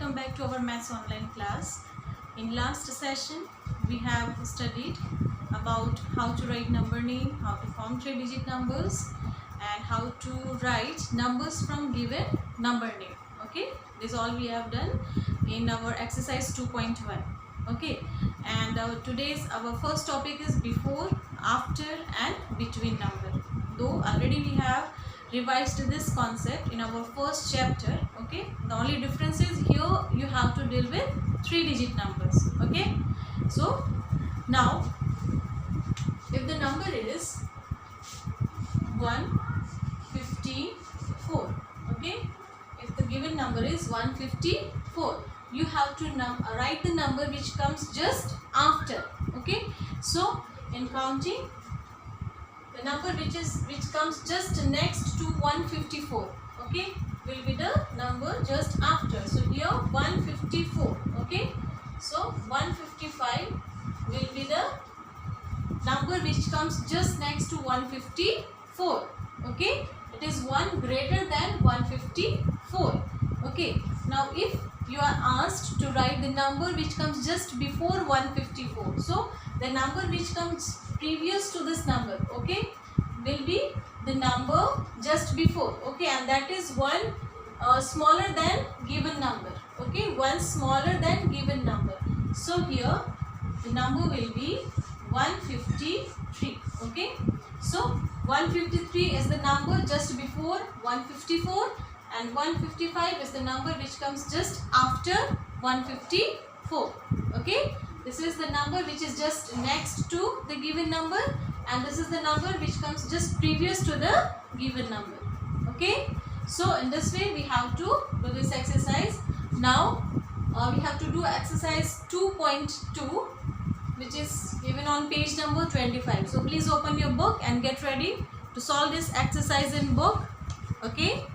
welcome back to our Maths online class. In last session, we have studied about how to write number name, how to form 3-digit numbers, and how to write numbers from given number name. Okay, this all we have done in our exercise 2.1. Okay, and our first topic is before, after, and between number. Though already we have revised this concept in our first chapter. Okay, the only difference is here you have to deal with 3-digit numbers. Okay, so now if the number is 154, okay, if the given number is 154, you have to write the number which comes just after. Okay, so in counting, the number which comes just next to 154, okay, will be the number just after. So here 154, okay, so 155 will be the number which comes just next to 154. Okay, it is 1 greater than 154. Okay, now if you are asked to write the number which comes just before 154, so the number which comes previous to this number, okay, will be the number just before. Okay, and that is one smaller than given number. Okay, one smaller than given number. So here the number will be 153. Okay, so 153 is the number just before 154, and 155 is the number which comes just after 154. Okay, this is the number which is just next to the given number, and this is the number which comes just previous to the given number. Okay, so in this way we have to do this exercise. Now we have to do exercise 2.2, which is given on page number 25. So please open your book and get ready to solve this exercise in book. Okay.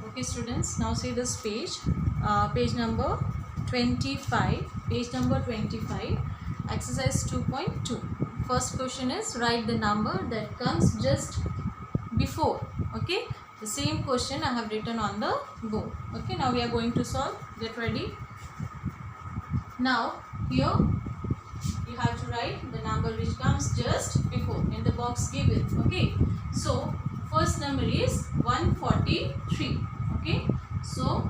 Okay students, now see this page, page number 25, exercise 2.2. First question is write the number that comes just before. Okay, the same question I have written on the board. Okay, now we are going to solve. Get ready. Now here you have to write the number which comes just before in the box given. Okay, so first number is 143. Okay, so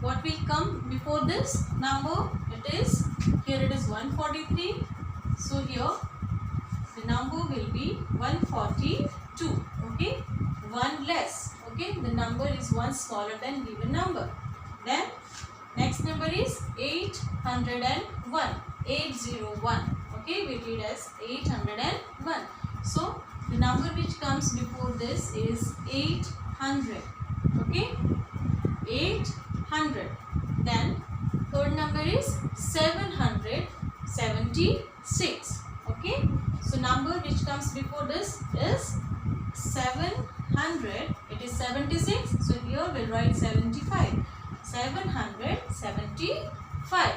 what will come before this number? Here it is 143. So here the number will be 142. Okay, one less. Okay, the number is one smaller than given number. Then next number is 801. 801. Okay, we read as 801. So the number which comes before this is 800. Okay, 800. Then third number is 776. Okay, so number which comes before this is 700. It is 76. So here we'll write 75. 775.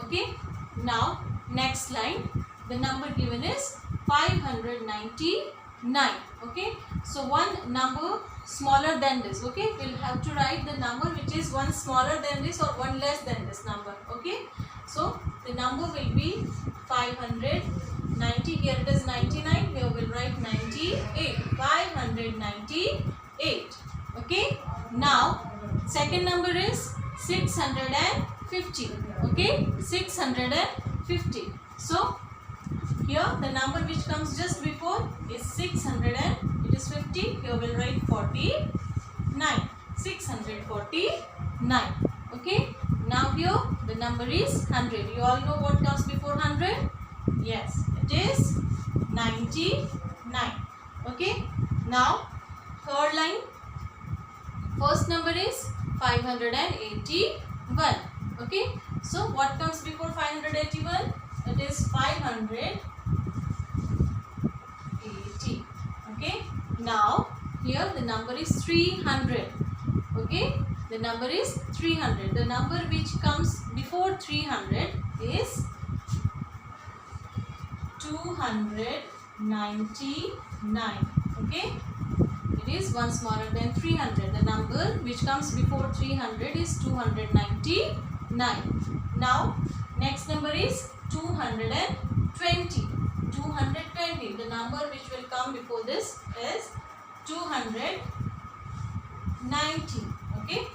Okay, now next line, the number given is 599. Okay, so one number smaller than this. Okay, we'll have to write the number which is one smaller than this or one less than this number. Okay, so the number will be 590. Here it is 99. Here we'll write 98. 598. Okay, now second number is 650. Okay, 650. So here the number which comes just before is 600 and it is 50. Here we'll write 49. 649. Okay, now here the number is 100. You all know what comes before 100? Yes, it is 99. Okay, now third line, first number is 581. Okay, so what comes before 581? It is 580. Okay, now here the number is 300. Okay, the number is 300. The number which comes before 300 is 200 99. Okay, it is one smaller than 300. The number which comes before 300 is 299. Now next number is 220. 220. The number which will come before this is 290. Okay,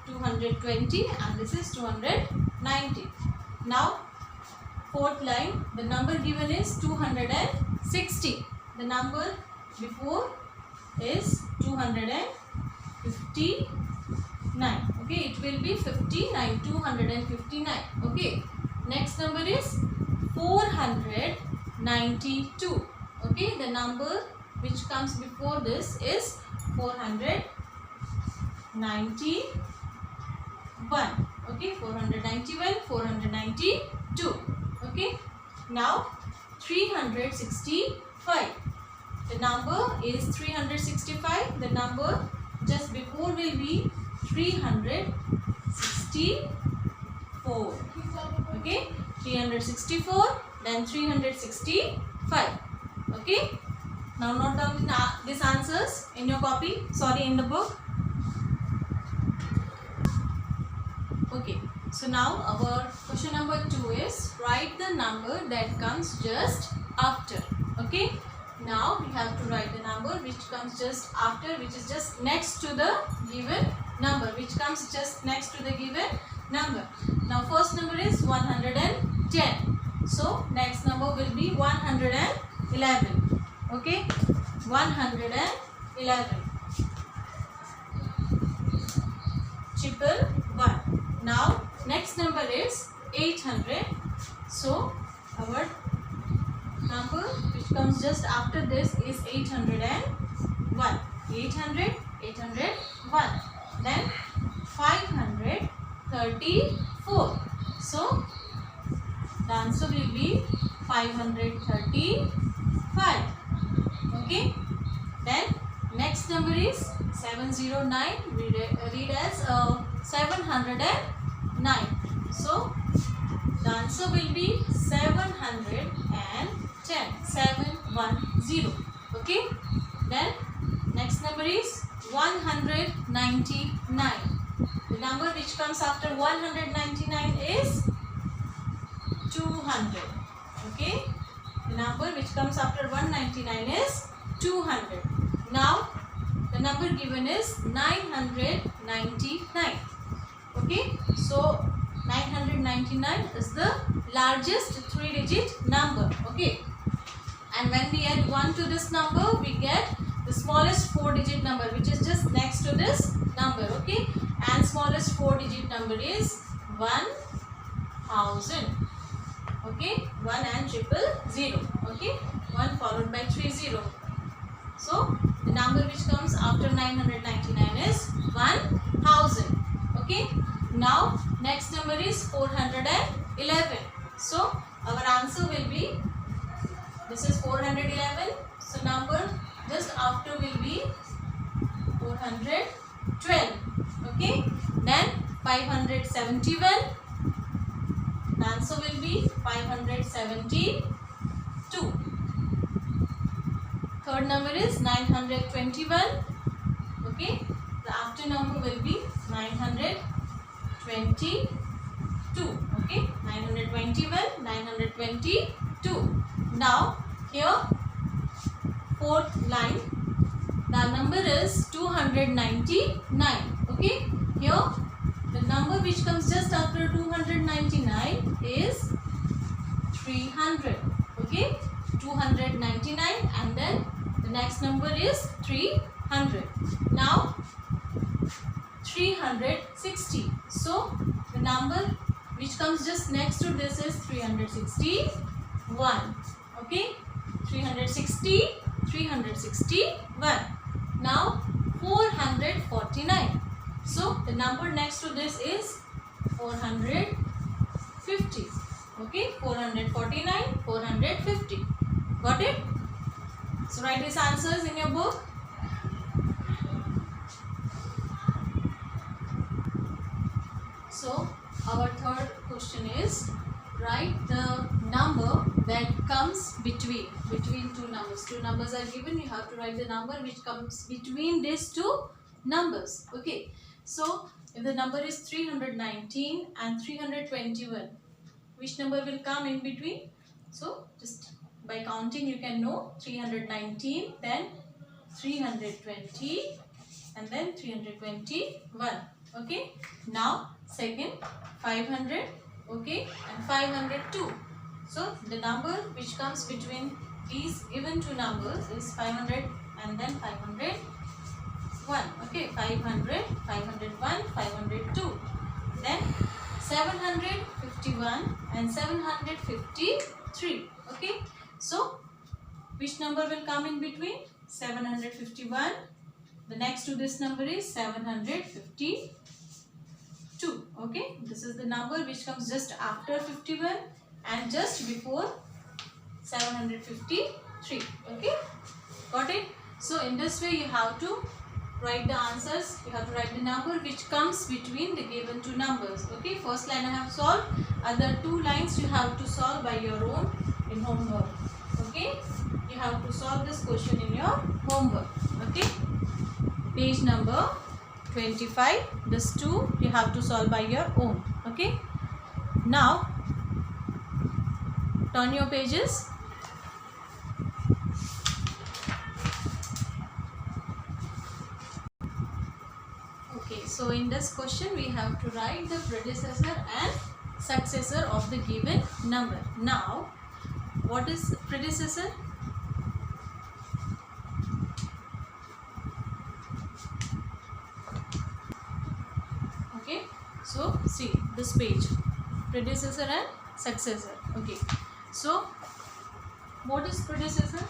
220 and this is 290. Now fourth line, the number given is 260. The number before is 259. Okay, it will be 59. 259. Okay, next number is 492. Okay, the number which comes before this is 491. Okay, 491, 492. Okay, now 365. The number is 365. The number just before will be 364. Okay, 364, then 365. Okay, now note down these answers in your copy, sorry, in the book. Okay, so now our question number 2 is write the number that comes just after. Okay, now we have to write the number which comes just after, which is just next to the given number, which comes just next to the given number. Now first number is 110. So next number will be 111. Okay, 111. Triple 1. Now next number is 800. So our number which comes just after this is 801. 800, 801. Then 534. So the answer will be 535. Okay. Then next number is 709. We read as 709. So the answer will be 710. 710. Okay. Then next number is 199. The number which comes after 199 is 200. Okay. The number which comes after 199 is 200. Now the number given is 999. Okay, so 999 is the largest 3-digit number. Okay, and when we add 1 to this number, we get the smallest 4-digit number which is just next to this number. Okay, and smallest 4-digit number is 1000. Okay, 1 and 000. Okay, 1 followed by 30. So the number which comes after 999 is 1000. Okay, now next number is 411. So our answer will be, this is 411. So number just after will be 412. Okay, then 571. The answer will be 572. Third number is 921. Okay, the after number will be 922. Okay, 921, 922. Now here fourth line, the number is 299. Okay, here the number which comes just after 299 is 300. Okay, 299 and then the next number is 300. Now 360. So the number which comes just next to this is 361. Okay, 360, 361. Now 449. So the number next to this is 450. Okay, 449, 450. Got it? So write these answers in your book. So our third question is write the number that comes between two numbers. Two numbers are given, you have to write the number which comes between these two numbers. Okay, so if the number is 319 and 321, which number will come in between? So just by counting you can know 319, then 320, and then 321. Okay, now second 500, okay, and 502. So the number which comes between these given two numbers is 500 and then 501. Okay, 500, 501, 502. Then 751 and 753. Okay, so which number will come in between? 751. The next to this number is 752. Okay, this is the number which comes just after 51 and just before 753. Okay, got it? So in this way you have to write the answers. You have to write the number which comes between the given two numbers. Okay, first line I have solved. Other two lines you have to solve by your own in homework. Okay, you have to solve this question in your homework. Okay, page number 25. This two you have to solve by your own. Okay, now turn your pages. Okay, so in this question we have to write the predecessor and successor of the given number. Now, what is predecessor? Okay, so see this page, predecessor and successor. Okay, so what is predecessor?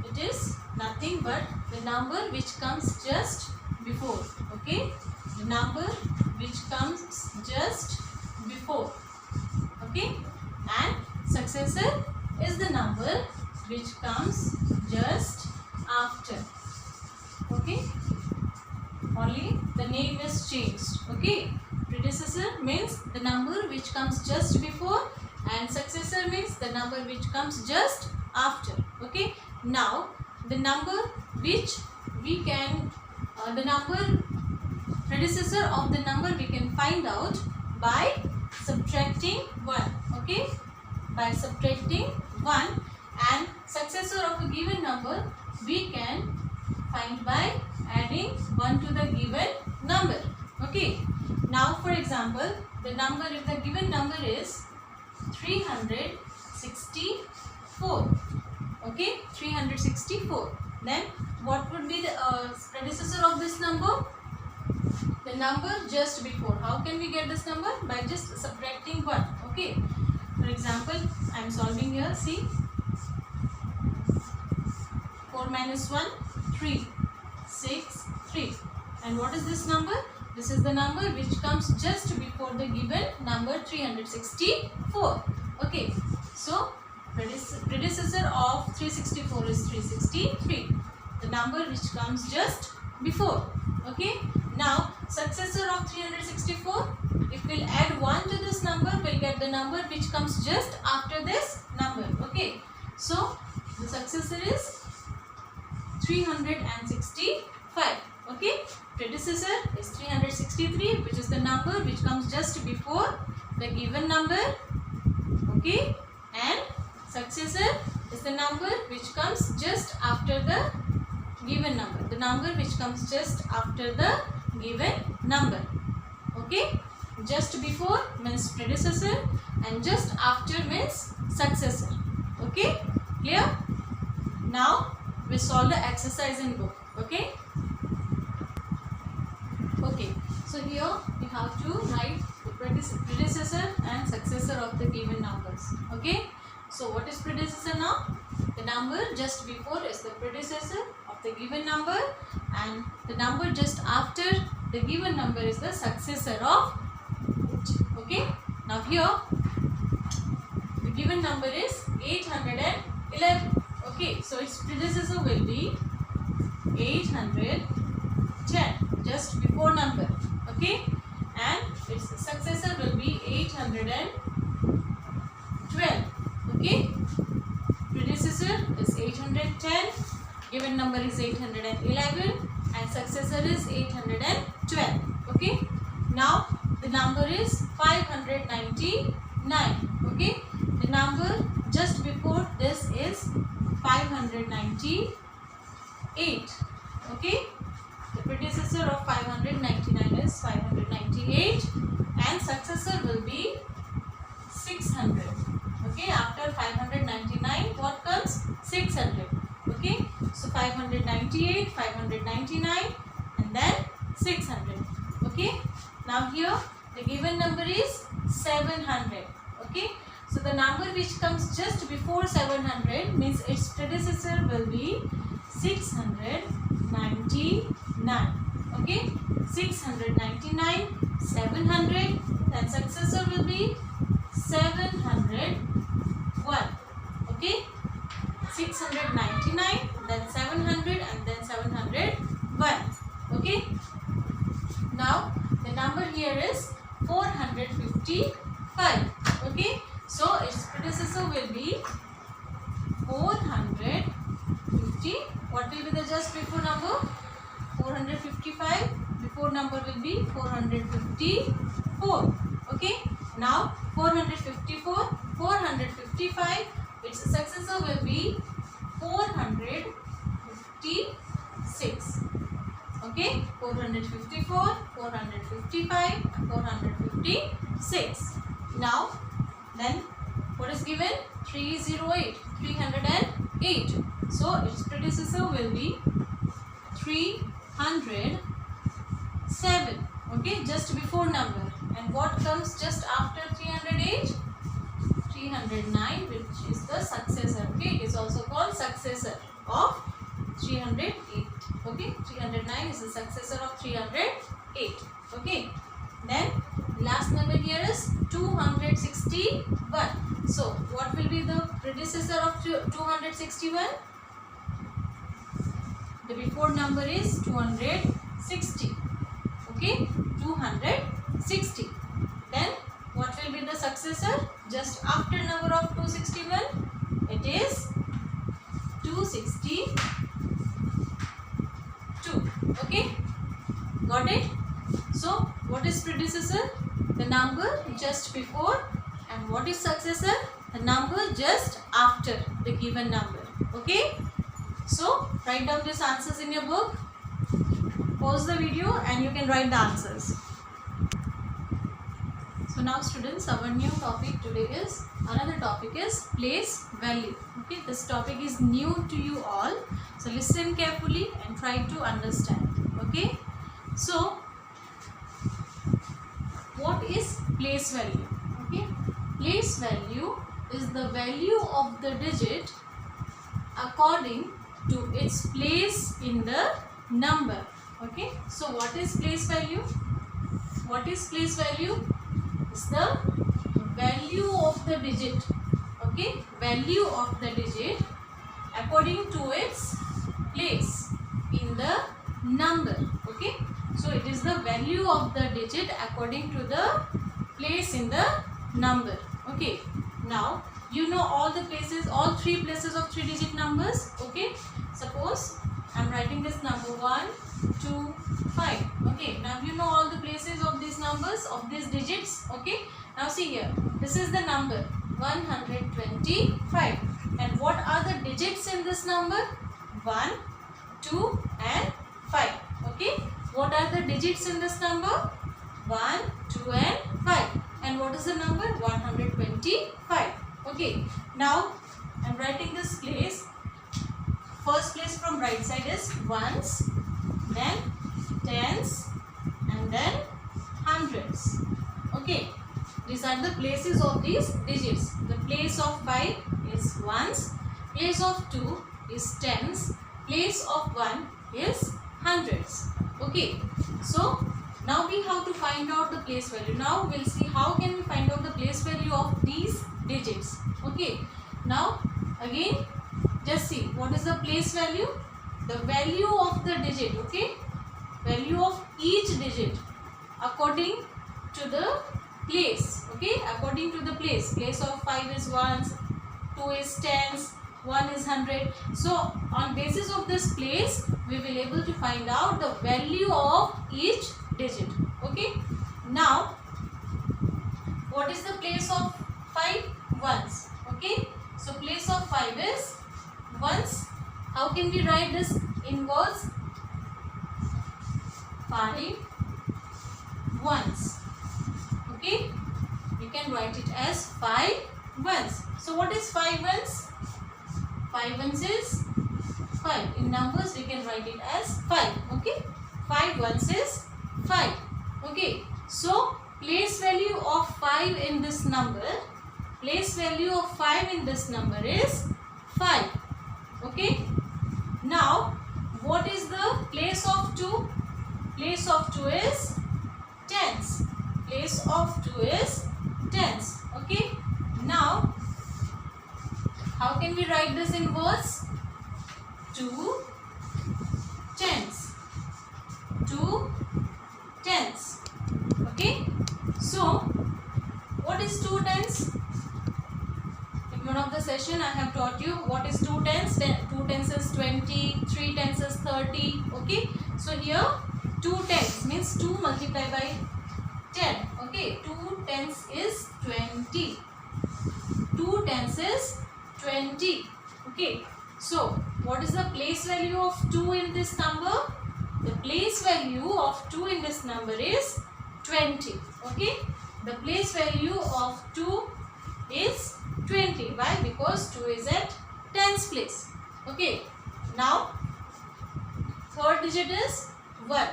It is nothing but the number which comes just before. Okay, the number which comes just before. Okay, and successor is the number which comes just after. Okay, only the name is changed. Okay, predecessor means the number which comes just before and successor means the number which comes just after. Okay, now the number which we can the number predecessor of the number we can find out by subtracting 1. Okay, by subtracting 1, and successor of a given number we can find by adding 1 to the given number. Okay, now for example, the number, if the given number is 364. Okay, 364, then what would be the predecessor of this number? The number just before. How can we get this number? By just subtracting 1. Okay, for example, I am solving here. See, 4 minus 1, 3, 6, 3. And what is this number? This is the number which comes just before the given number 364. Okay, so predecessor of 364 is 363, the number which comes just before. Okay, now successor of 364, if we'll add 1 to this number, we'll get the number which comes just after this number. Okay, so the successor is 365. Okay, predecessor is 363, which is the number which comes just before the given number. Okay, and successor is the number which comes just after the given number. The number which comes just after the given number. Okay, just before means predecessor and just after means successor. Okay, clear? Now we solve the exercise in book. Okay. Okay, so here you have to write the predecessor and successor of the given numbers. Okay, so what is predecessor now? The number just before is the predecessor of the given number, and the number just after the given number is the successor of it. Okay, now here the given number is 811. Okay, so its predecessor will be 810, just before number. Okay, and its successor will be 812. 12. Okay, predecessor is 810, given number is 811, and successor is 812. Okay, now the number is 599. Okay, the number just before this is 598. Okay, the predecessor of 599 is 598, and successor will be 600. Okay, after 599 what comes? 600. Okay, so 598, 599, and then 600. Okay, now here the given number is 700. Okay, so the number which comes just before 700 means its predecessor will be 699. Okay, 699, 700, then successor will be 701. Okay, 699, then 700, and then 701. Okay, now the number here is 455. Okay, so its predecessor will be 450. What will be the just before number? 455. Before number will be 454. Okay, now 454, 455, its successor will be 456. Okay, 454, 455, 456. Now then what is given? 308, 308. So its predecessor will be 307. Okay, just before number. And what comes just after 308? 309, which is the successor. Okay, it is also called successor of 308. Okay, 309 is the successor of 308. Okay, then last number here is 261. So what will be the predecessor of 261? The before number is 260. Okay, 260. Then what will be the successor just after number of 261? It is 262. Okay, got it? So what is predecessor? The number just before. And what is successor? The number just after the given number. Okay, so write down these answers in your book. Pause the video and you can write the answers. So now students, our new topic today is, another topic is place value. Okay, this topic is new to you all. So listen carefully and try to understand. Okay, so what is place value? Okay, place value is the value of the digit according to its place in the number. Okay, so what is place value? What is place value? It's the value of the digit. Okay, value of the digit according to its place in the number. Okay, so it is the value of the digit according to the place in the number. Okay, now you know all the places, all three places of 3-digit numbers. Okay, suppose I am writing this number 1, 2, 5. Okay, now you know all the places of these numbers, of these digits. Okay, now see here, this is the number 125. And what are the digits in this number? 1, 2 and 5. Okay, what are the digits in this number? 1, 2 and 5. And what is the number? 125. Okay, now I am writing this place. First place from right side is ones, then tens, and then hundreds. Okay, these are the places of these digits. The place of 5 is ones, place of 2 is tens, place of 1 is hundreds. Okay, so now we have to find out the place value. Now we'll see how can we find out the place value of these digits. Okay, now again just see what is the place value. The value of the digit. Okay, value of each digit according to the place. Okay, according to the place. Place of 5 is ones, 2 is tens, 1 is 100. So on basis of this place, we will able to find out the value of each digit. Okay. Now, what is the place of 5? Ones. Okay. So place of 5 is ones. How can we write this in words? 5 ones. Okay. We can write it as 5 ones. So what is 5 ones? 5 ones is 5. In numbers we can write it as 5. Okay. 5 ones is 5. Okay. So place value of 5 in this number. Place value of 5 in this number is 5. Okay. Now what is the place of 2? Place of 2 is tens. Place of 2 is tens. Okay. Now how can we write this in words? 2 tens. 2 tens. Okay. So what is 2 tens? In one of the session I have taught you what is 2 tens. 2 tens is 20, 3 tens is 30. Okay. So here 2 tens means 2 multiplied by 10. Okay. 2 tens is 20. 2 tens is 20. Okay. So what is the place value of 2 in this number? The place value of 2 in this number is 20. Okay. The place value of 2 is 20. Why? Because 2 is at tens place. Okay. Now third digit is 1.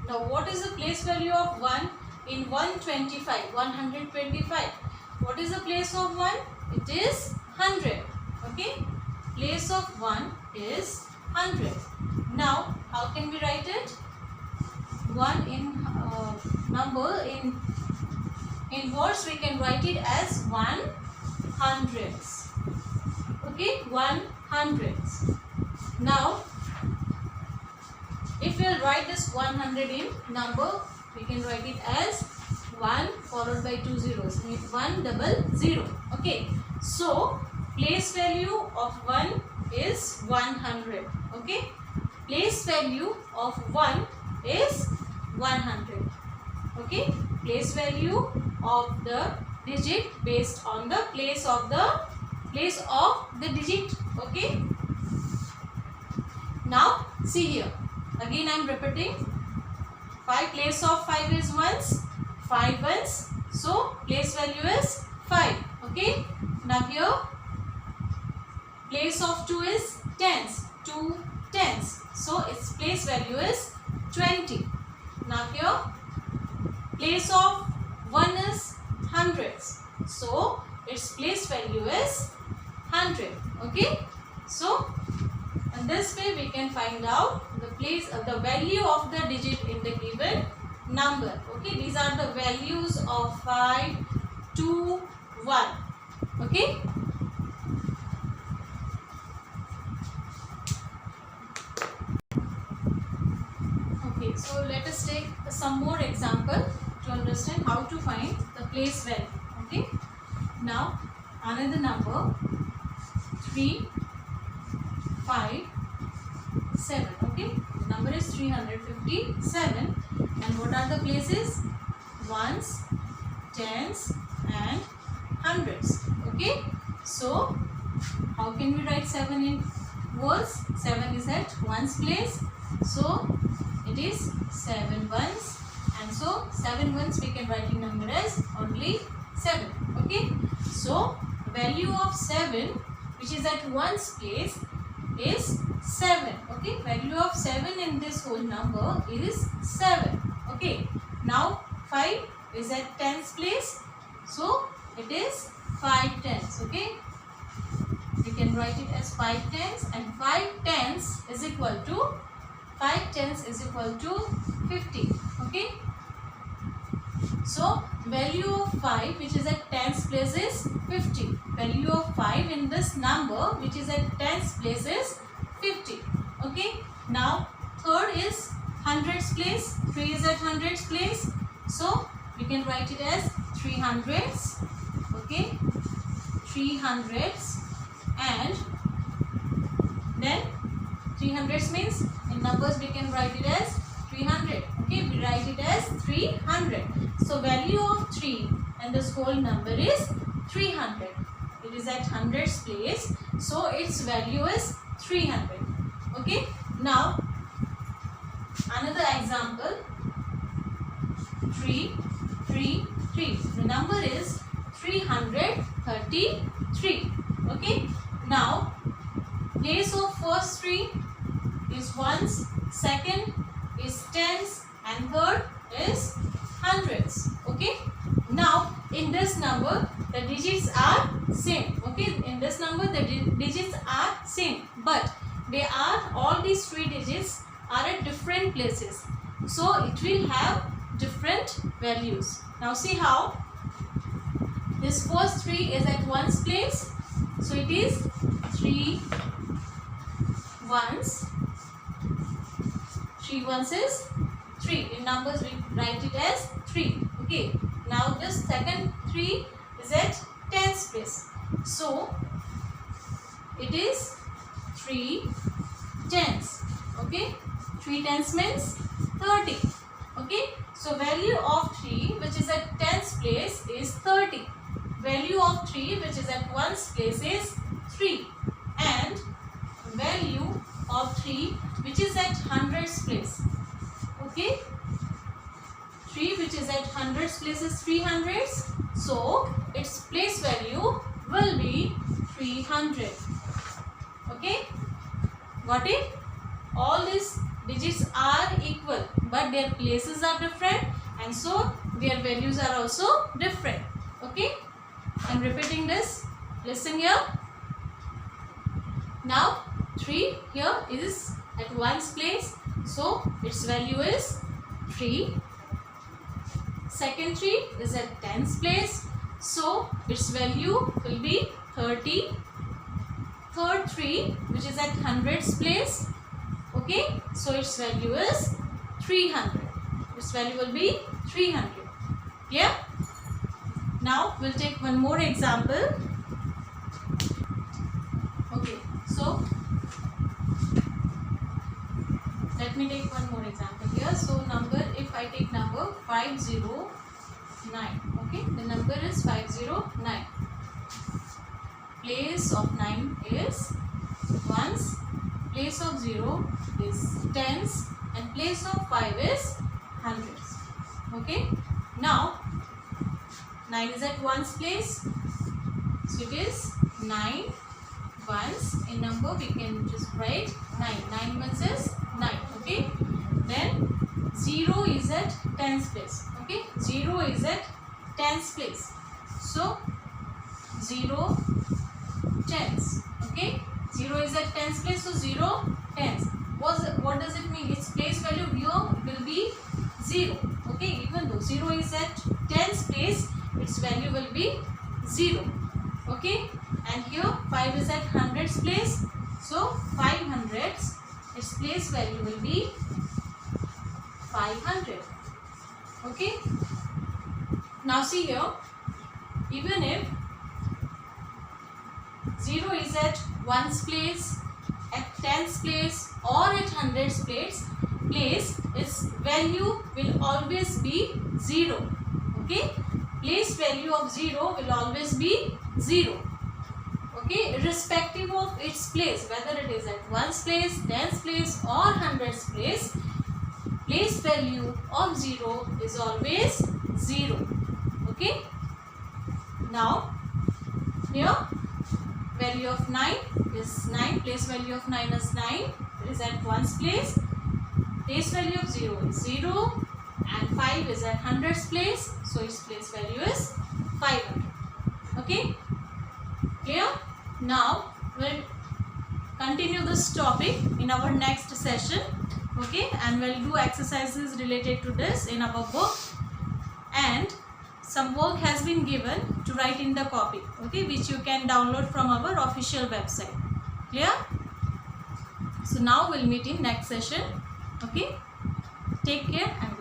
Now what is the place value of 1 in 125? 125. What is the place of 1? It is 100. Okay. Place of 1 is 100. Now how can we write it? 1 in number in words we can write it as 1 hundredths. Okay. 1 hundredths. Now if we will write this 100 in number, we can write it as 1 followed by 2 zeros, means 100. Okay. So place value of 1 is 100. Okay. Place value of 1 is 100. Okay. Place value of the digit based on the place of the digit. Okay. Now see here. Again I am repeating. 5 place of 5 is ones. 5 ones. So place value is 5. Okay. Now here place of 2 is tens. 2 tens. So its place value is 20. Now here place of 1 is hundreds. So its place value is 100. Okay. So in this way we can find out the value of the digit in the given number. Okay. These are the values of 5, 2, 1. Okay. Okay. So let us take some more example to understand how to find the place value. Okay. Now another number 3, 5, 7. Okay. The number is 357. And what are the places? Ones, tens and hundreds. Okay. So how can we write 7 in words? 7 is at ones place. So it is 7 ones. And so 7 ones we can write in number as only 7. Okay. So value of 7 which is at ones place is 7. Okay. Value of 7 in this whole number is 7. Okay. Now 5 is at tens place. So it is 5 tens. Okay. We can write it as 5 tens, and 5 tens is equal to 50. Okay. So value of 5 which is at tens place is 50. Value of 5 in this number which is at tens place is 50. Okay. Now third is hundreds place. 3 is at hundreds place. So we can write it as 300s, okay, 300s, and then 300s means in numbers we can write it as 300, okay, we write it as 300. So value of 3 and this whole number is 300. It is at hundreds place, so its value is 300. Okay, now another example, 3, 3, 3. The number is 333. Okay, now place of first 3 is ones, second is tens, and third is hundreds. Okay, now in this number the digits are same. Okay, in this number the digits are same, but they are, all these 3 digits are at different places, so it will have different values. Now see how this first 3 is at ones place, so it is 3 ones. 3 ones is 3. In numbers we write it as 3. Okay, now this second 3 is at tens place, so it is 3 tens. Okay, 3 tens means 30. Okay, so value of 3 which is at tens place is 30. Value of 3 which is at ones place is 3, and value of 3 which is at hundreds place. Okay, 3 which is at hundreds place is 300, so its place value will be 300. Okay, got it? All these digits are equal, but their places are different, and so their values are also different. Okay, I am repeating this. Listen here. Now 3 here is at ones place, so its value is 3. Second 3 is at tens place, so its value will be 30. Third 3 which is at hundreds place, okay, so its value is 300. Its value will be 300. Clear? Now we'll take one more example. Okay, so let me take one more example here. So number, if I take number 509, okay, the number is 509. Place of 9 is ones, place of 0 is tens, and place of 5 is hundreds. Okay, now 9 is at ones place, so it is 9 ones. In number we can just write 9. 9 ones is 9. Okay, then 0 is at tens place. Okay, 0 is at tens place, so 0 tens. Okay, 0 is at tens place, so 0 tens. What does it mean? Its place value here will be 0. Okay, even though 0 is at tens place, its value will be 0. Okay, and here 5 is at hundreds place, so 5 hundreds, its place value will be 500. Okay, now see here, even if 0 is at ones place, at tens place, or at hundreds place, its value will always be 0. Okay, place value of 0 will always be 0. Okay, irrespective of its place, whether it is at ones place, tens place, or hundreds place, place value of 0 is always 0. Okay, now here value of 9 is 9, place value of 9 is 9, it is at ones place, place value of 0 is 0, and 5 is at hundreds place, so its place value is 500. Okay, clear? Now we'll continue this topic in our next session. Okay, and we'll do exercises related to this in our book, and some work has been given to write in the copy, okay, which you can download from our official website. Clear? So now we'll meet in next session. Okay, take care and